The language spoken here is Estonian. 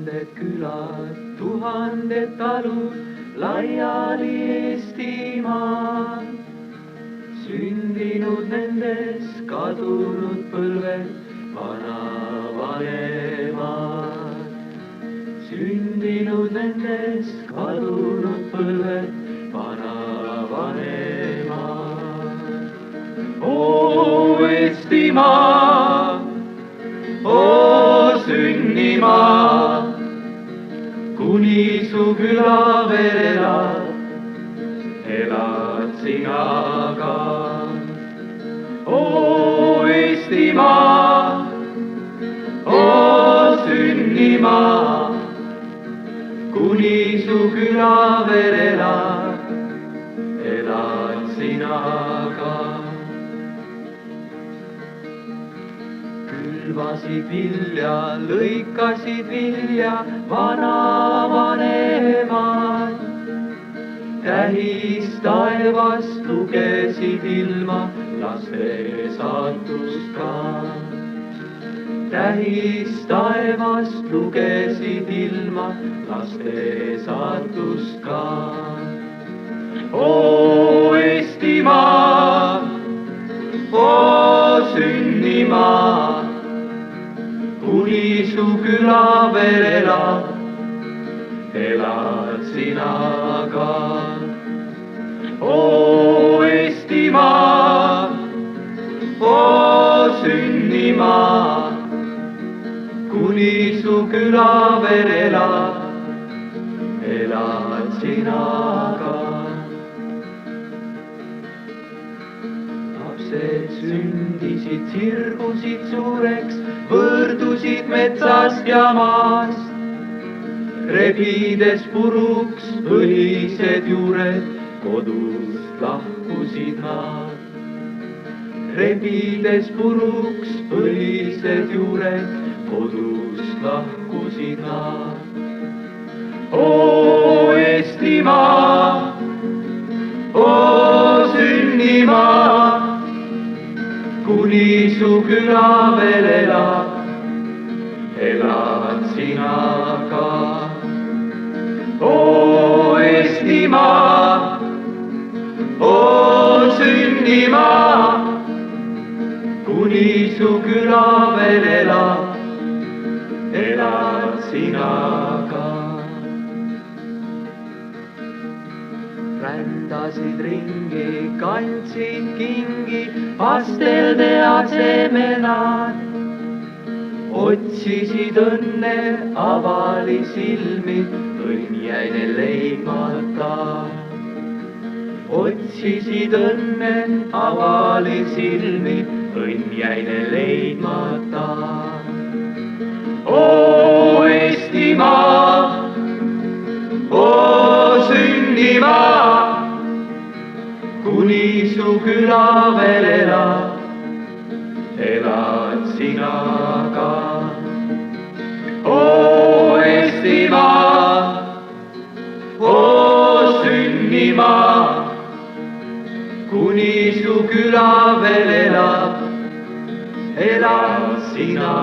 tuhanded külad, tuhanded talud laiali Eestimaal. Sündinud nendes kadunud põlved, vanavanemad. Sündinud nendes kadunud põlved, vanavanemad. Oo Eestimaa, oo sünnimaa, kuni su küla veel elad, elad sina ka. Oo Eestimaa, oo sünnimaa, kuni su küla veel elad, elad sina ka. Külvasid vilja, lõikasid vilja vanavanemad. Tähis taevast lugesid ilma laste saatust ka. Tähis taevast lugesid ilma laste saatust ka. Oo Eestimaa, oo sünnimaa, kuni su küla veel elad, elad sina ka. Oo Eestimaa, oo sünnimaa, kuni su küla veel elad, elad sina ka. Lapsed sündisid, sirgusid suureks, võrdusid metsast ja maast. Rebides puruks õlised juured, kodust lahkusid nad. Rebides puruks õlised juured, kodust lahkusid nad. Oo Eestimaa, oo sünnimaa, kuni su küla veel elad, elad sina ka. Oo Eestimaa, oo sünnimaa, kuni su küla veel elad, elad sina ka. Rändasid ringi, kandsid kingi pastelde asemel nad. Otsisid õnne, avali silmi, õnn jäi neil leidmata. Otsisid õnne, avali silmi, õnn jäi neil leidmata. Oo Eestimaa, oo sünnimaa, kuni su küla veel elad, elad sina ka. Oo Eestimaa, oo sünnimaa, kuni su küla veel elad, elad sina